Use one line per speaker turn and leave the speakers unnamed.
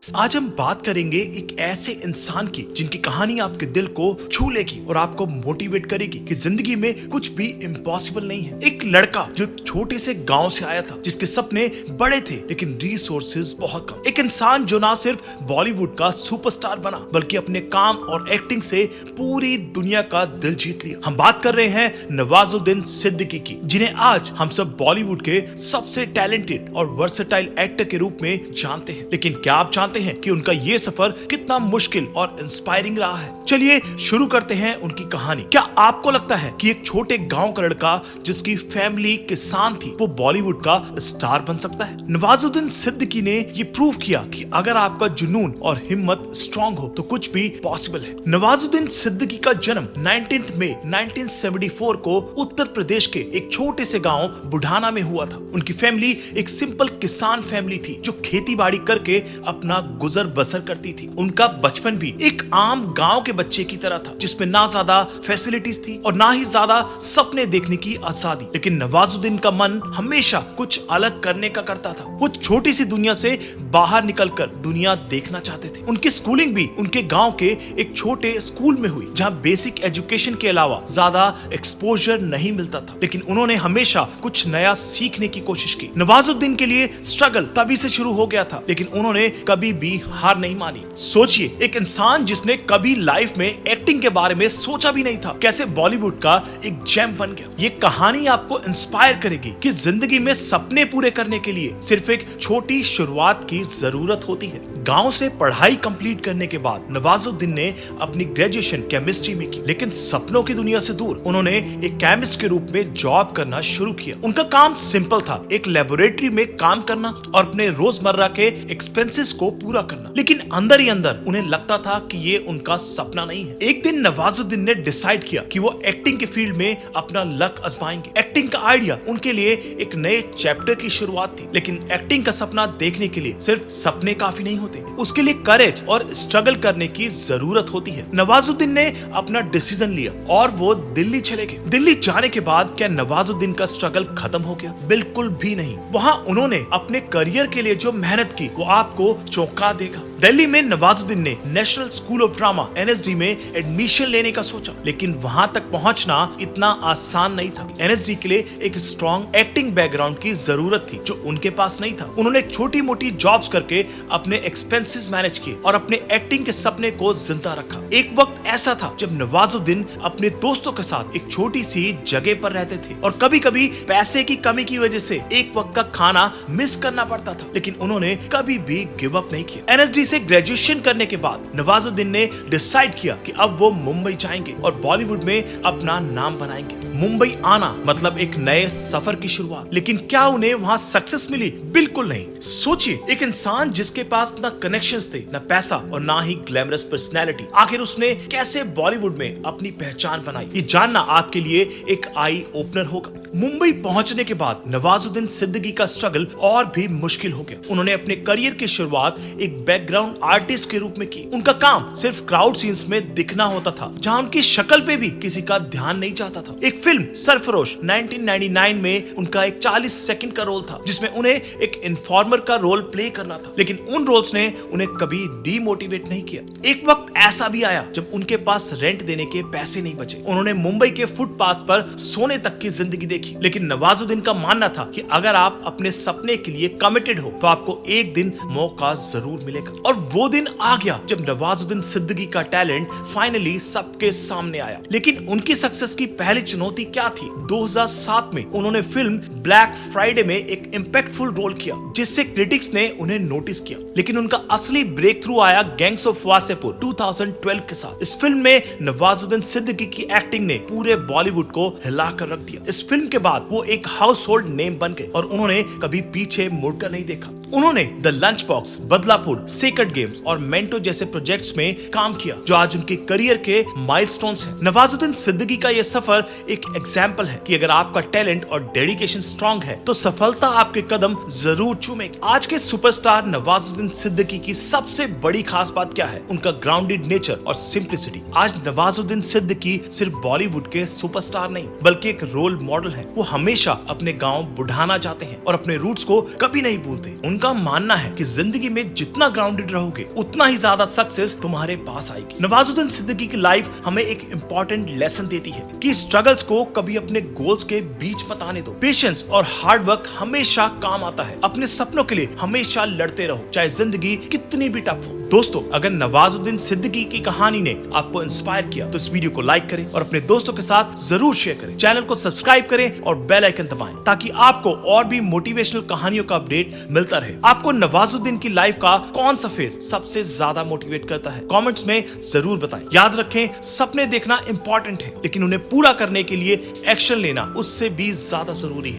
आज हम बात करेंगे एक ऐसे इंसान की जिनकी कहानी आपके दिल को छू लेगी और आपको मोटिवेट करेगी कि जिंदगी में कुछ भी इम्पॉसिबल नहीं है। एक लड़का जो एक छोटे से गांव से आया था, जिसके सपने बड़े थे लेकिन रिसोर्सेज बहुत कम। एक इंसान जो ना सिर्फ बॉलीवुड का सुपरस्टार बना बल्कि अपने काम और एक्टिंग से पूरी दुनिया का दिल जीत लिया। हम बात कर रहे हैं नवाजुद्दीन सिद्दीकी की, जिन्हें आज हम सब बॉलीवुड के सबसे टैलेंटेड और वर्सेटाइल एक्टर के रूप में जानते हैं। लेकिन क्या आप जानते हैं कि उनका ये सफर कितना मुश्किल और इंस्पायरिंग रहा है? चलिए शुरू करते हैं उनकी कहानी। क्या आपको लगता है कि एक छोटे गांव का लड़का जिसकी फैमिली किसान थी, वो बॉलीवुड का स्टार बन सकता है? नवाजुद्दीन सिद्दीकी ने ये प्रूव किया कि अगर आपका जुनून और हिम्मत स्ट्रॉन्ग हो तो कुछ भी पॉसिबल है। नवाजुद्दीन सिद्दीकी का जन्म 19 मई 1974 को उत्तर प्रदेश के एक छोटे से गांव बुढ़ाना में हुआ था। उनकी फैमिली एक सिंपल किसान फैमिली थी जो खेती बाड़ी करके अपना गुजर बसर करती थी। उनका बचपन भी एक आम गांव के बच्चे की तरह था, जिसमें ना ज्यादा फैसिलिटीज थी और ना ही ज्यादा सपने देखने की आजादी। लेकिन नवाजुद्दीन का मन हमेशा कुछ अलग करने का करता था। वो छोटी सी दुनिया से बाहर निकलकर दुनिया देखना चाहते थे। उनकी स्कूलिंग भी उनके गांव के एक छोटे स्कूल में हुई, जहां बेसिक एजुकेशन के अलावा ज्यादा एक्सपोजर नहीं मिलता था। लेकिन उन्होंने हमेशा कुछ नया सीखने की कोशिश की। नवाजुद्दीन के लिए स्ट्रगल तभी से शुरू हो गया था, लेकिन उन्होंने कभी भी हार नहीं मानी। सोचिए, एक इंसान जिसने कभी लाइफ में एक्टिंग के बारे में सोचा भी नहीं था, कैसे बॉलीवुड का एक जेम बन गया। ये कहानी आपको इंस्पायर करेगी कि जिंदगी में सपने पूरे करने के लिए सिर्फ एक छोटी शुरुआत की जरूरत होती है। गांव से पढ़ाई कंप्लीट करने के बाद नवाजुद्दीन ने अपनी ग्रेजुएशन केमिस्ट्री में की, लेकिन सपनों की दुनिया से दूर उन्होंने एक केमिस्ट के रूप में जॉब करना शुरू किया। उनका काम सिंपल था, एक लेबोरेटरी में काम करना और अपने रोजमर्रा के एक्सपेंसेस को पूरा करना। लेकिन अंदर ही अंदर उन्हें लगता था कि ये उनका सपना नहीं है। एक दिन नवाजुद्दीन ने डिसाइड किया कि वो एक्टिंग के फील्ड में अपना लक आजमाएंगे। एक्टिंग का आइडिया उनके लिए एक नए चैप्टर की शुरुआत थी, लेकिन एक्टिंग का सपना देखने के लिए सिर्फ सपने काफी नहीं होते, उसके लिए करेज और स्ट्रगल करने की जरूरत होती है। नवाजुद्दीन ने अपना डिसीजन लिया और वो दिल्ली चले गए। दिल्ली जाने के बाद क्या नवाजुद्दीन का स्ट्रगल खत्म हो गया? बिल्कुल भी नहीं। वहाँ उन्होंने अपने करियर के लिए जो मेहनत की वो आपको चौंका देगा। दिल्ली में नवाजुद्दीन ने national school of drama NSD में एडमिशन लेने का सोचा, लेकिन वहां तक पहुंचना इतना आसान नहीं था। NSD के लिए एक स्ट्रॉन्ग एक्टिंग बैकग्राउंड की जरूरत थी, जो उनके पास नहीं था। उन्होंने छोटी मोटी जॉब्स करके अपने एक्सपेंसेस मैनेज किए और अपने एक्टिंग के सपने को जिंदा रखा। एक वक्त ऐसा था जब नवाजुद्दीन अपने दोस्तों के साथ एक छोटी सी जगह पर रहते थे और कभी कभी पैसे की कमी की वजह से एक वक्त का खाना मिस करना पड़ता था, लेकिन उन्होंने कभी भी गिव अप नहीं किया। NSD से ग्रेजुएशन करने के बाद नवाजुद्दीन ने डिसाइड किया कि अब वो मुंबई जाएंगे और बॉलीवुड में अपना नाम बनाएंगे। मुंबई आना मतलब एक नए सफर की शुरुआत। लेकिन क्या उन्हें वहां सक्सेस मिली? बिल्कुल नहीं। सोचिए, एक इंसान जिसके पास ना कनेक्शंस थे, ना पैसा और ना ही ग्लैमरस पर्सनैलिटी, आखिर उसने कैसे बॉलीवुड में अपनी पहचान बनाई? ये जानना आपके लिए एक आई ओपनर होगा। मुंबई पहुंचने के बाद नवाजुद्दीन सिद्दीकी का स्ट्रगल और भी मुश्किल हो गया। उन्होंने अपने करियर की शुरुआत एक बैकग्राउंड आर्टिस्ट के रूप में की। उनका काम सिर्फ क्राउड सीन्स में दिखना होता था, जहां उनकी शक्ल पे भी किसी का ध्यान नहीं जाता था। एक फिल्म सरफरोश 1999 में उनका एक 40 सेकंड का रोल था, जिसमें उन्हें एक इन्फॉर्मर का रोल प्ले करना था, लेकिन उन रोल्स ने उन्हें कभी डीमोटिवेट नहीं किया। एक वक्त ऐसा भी आया जब उनके पास रेंट देने के पैसे नहीं बचे। उन्होंने मुंबई के फुटपाथ पर सोने तक की जिंदगी देखी, लेकिन नवाजुद्दीन का मानना था कि अगर आप अपने सपने के लिए कमिटेड हो तो आपको एक दिन मौका जरूर मिलेगा। और वो दिन आ गया जब नवाजुद्दीन सिद्दीकी का टैलेंट फाइनली सबके सामने आया। लेकिन उनकी सक्सेस की पहली चुनौती क्या थी? 2007 में उन्होंने फिल्म ब्लैक फ्राइडे में एक इम्पैक्टफुल रोल किया, जिससे क्रिटिक्स ने उन्हें नोटिस किया। लेकिन उनका असली ब्रेक थ्रू आया गैंग्स ऑफ वासेपुर 2012 के साथ। इस फिल्म में नवाजुद्दीन सिद्दीकी की एक्टिंग ने पूरे बॉलीवुड को हिलाकर रख दिया। इस फिल्म के बाद वो एक हाउस होल्ड नेम बन गए और उन्होंने कभी पीछे मुड़कर नहीं देखा। उन्होंने the lunch box, Badlapur, sacred games और मेंटो जैसे प्रोजेक्ट्स में काम किया, जो आज उनके करियर के माइलस्टोन्स हैं। नवाजुद्दीन सिद्दीकी का यह सफर एक एग्जाम्पल है कि अगर आपका टैलेंट और डेडिकेशन स्ट्रॉन्ग है तो सफलता आपके कदम जरूर चूमेगी। आज के सुपरस्टार नवाजुद्दीन सिद्दीकी की सबसे बड़ी खास बात क्या है? उनका ग्राउंडेड नेचर और सिंप्लिसिटी। आज नवाजुद्दीन सिद्दीकी सिर्फ बॉलीवुड के सुपरस्टार नहीं बल्कि एक रोल मॉडल है। वो हमेशा अपने गांव बुढ़ाना जाते हैं और अपने रूट्स को कभी नहीं भूलते। उनका मानना है कि जिंदगी में जितना ग्राउंडेड रहोगे उतना ही ज्यादा सक्सेस तुम्हारे पास आएगी। नवाजुद्दीन सिद्दीकी की लाइफ हमें एक इंपॉर्टेंट लेसन देती है कि स्ट्रगल्स को कभी अपने गोल्स के बीच मत आने दो। पेशेंस और हार्ड वर्क हमेशा काम आता है। अपने सपनों के लिए हमेशा लड़ते रहो, चाहे जिंदगी कितनी भी टफ हो। दोस्तों, अगर नवाजुद्दीन सिद्दीकी की कहानी ने आपको इंस्पायर किया तो इस वीडियो को लाइक करें और अपने दोस्तों के साथ जरूर शेयर करें। चैनल को सब्सक्राइब करें और बेल आइकन दबाएं ताकि आपको और भी मोटिवेशनल कहानियों का अपडेट मिलता रहे। आपको नवाजुद्दीन की लाइफ का कौन सा फेज सबसे ज्यादा मोटिवेट करता है? कमेंट्स में जरूर बताएं। याद रखें, सपने देखना इंपॉर्टेंट है, लेकिन उन्हें पूरा करने के लिए एक्शन लेना उससे भी ज्यादा जरूरी है।